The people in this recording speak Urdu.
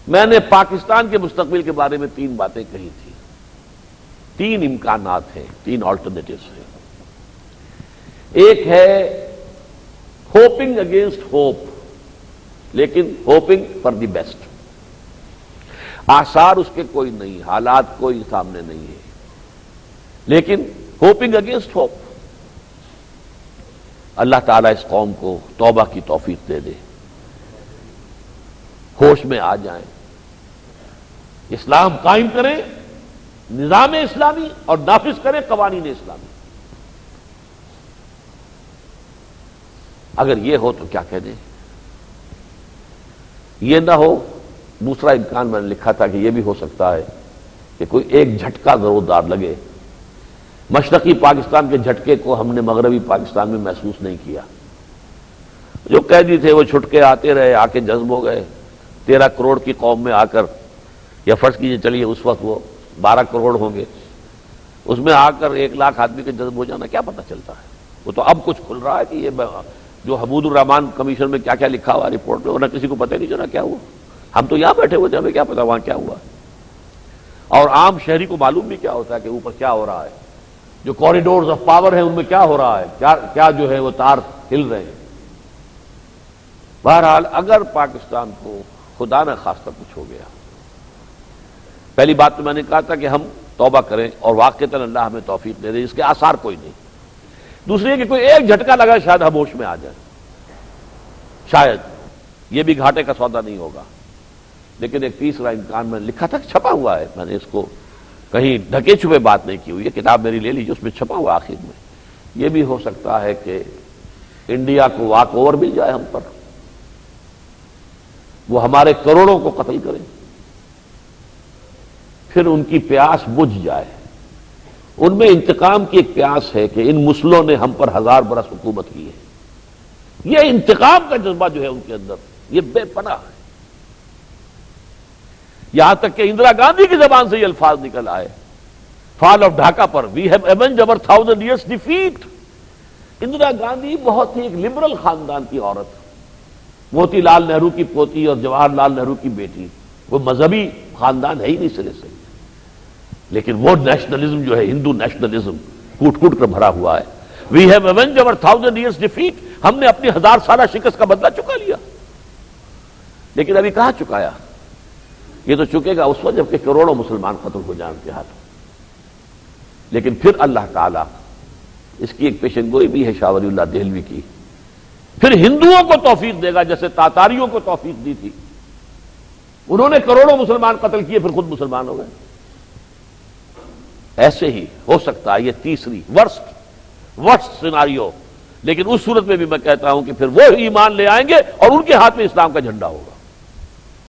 میں نے پاکستان کے مستقبل کے بارے میں 3 باتیں کہی تھی. 3 امکانات ہیں، 3 آلٹرنیٹیوز ہیں. ایک ہے ہوپنگ اگینسٹ ہوپ، لیکن ہوپنگ فار دی بیسٹ. آثار اس کے کوئی نہیں، حالات کوئی سامنے نہیں ہے، لیکن ہوپنگ اگینسٹ ہوپ. اللہ تعالیٰ اس قوم کو توبہ کی توفیق دے دے، ہوش میں آ جائیں، اسلام قائم کریں، نظام اسلامی، اور نافذ کریں قوانین اسلامی. اگر یہ ہو تو کیا کہہ دیں. یہ نہ ہو، دوسرا امکان میں نے لکھا تھا کہ یہ بھی ہو سکتا ہے کہ کوئی ایک جھٹکا زوردار لگے. مشرقی پاکستان کے جھٹکے کو ہم نے مغربی پاکستان میں محسوس نہیں کیا. جو قیدی تھے وہ چھٹکے آتے رہے، آ کے جذب ہو گئے. 13 کروڑ کی قوم میں آ کر، یا فرض کیجئے چلیے اس وقت وہ 12 کروڑ ہوں گے، اس میں آ کر 1 لاکھ آدمی کے جذب ہو جانا کیا پتہ چلتا ہے. وہ تو اب کچھ کھل رہا ہے کہ یہ جو حمود الرحمان کمیشن میں کیا کیا لکھا ہوا رپورٹ میں، ورنہ کسی کو پتہ نہیں چلا کیا ہوا. ہم تو یہاں بیٹھے ہوئے تھے، ہمیں کیا پتا وہاں کیا ہوا. اور عام شہری کو معلوم بھی کیا ہوتا ہے کہ اوپر کیا ہو رہا ہے. جو کوریڈورز آف پاور ہیں ان میں کیا ہو رہا ہے، کیا جو ہے وہ تار ہل رہے ہیں. بہرحال اگر پاکستان کو خدا نہ خواستہ کچھ ہو گیا، پہلی بات تو میں نے کہا تھا کہ ہم توبہ کریں اور واقعتاً اللہ ہمیں توفیق دے دے، اس کے آثار کوئی نہیں. دوسری ہے کہ کوئی ایک جھٹکا لگا، شاید ہم ہوش میں آ جائیں، شاید یہ بھی گھاٹے کا سودا نہیں ہوگا. لیکن ایک تیسرا امکان میں نے لکھا تھا، چھپا ہوا ہے، میں نے اس کو کہیں ڈھکے چھپے بات نہیں کی ہوئی ہے، کتاب میری لے لیجیے، اس میں چھپا ہوا آخر میں. یہ بھی ہو سکتا ہے کہ انڈیا کو واک اوور مل جائے ہم پر، وہ ہمارے کروڑوں کو قتل کریں، پھر ان کی پیاس بجھ جائے. ان میں انتقام کی ایک پیاس ہے کہ ان مسلوں نے ہم پر 1000 برس حکومت کی ہے. یہ انتقام کا جذبہ جو ہے ان کے اندر، یہ بے پناہ ہے. یہاں تک کہ اندرا گاندھی کی زبان سے یہ الفاظ نکل آئے فال آف ڈھاکہ پر، وی ہیو ایونجڈ اور 1000 years defeat. اندرا گاندھی بہت ہی ایک لبرل خاندان کی عورت، موتی لال نہرو کی پوتی اور جواہر لال نہرو کی بیٹی. وہ مذہبی خاندان ہے ہی نہیں سرے سے، لیکن وہ نیشنلزم جو ہے، ہندو نیشنلزم کوٹ کوٹ کر بھرا ہوا ہے. وی ہیو ایونجڈ اور 1000 years defeat. ہم نے اپنی 1000 سالہ شکست کا بدلہ چکا لیا. لیکن ابھی کہاں چکایا؟ یہ تو چکے گا اس وقت جب کہ کروڑوں مسلمان قتل ہو جائیں ان کے ہاتھوں. لیکن پھر اللہ تعالیٰ، اس کی ایک پیشن گوئی بھی ہے شاہ ولی اللہ دہلوی کی، پھر ہندوؤں کو توفیق دے گا جیسے تاتاریوں کو توفیق دی تھی. انہوں نے کروڑوں مسلمان قتل کیے، پھر خود مسلمان ہو گئے. ایسے ہی ہو سکتا ہے یہ تیسری ورسٹ سیناریو. لیکن اس صورت میں بھی میں کہتا ہوں کہ پھر وہ ایمان لے آئیں گے اور ان کے ہاتھ میں اسلام کا جھنڈا ہوگا.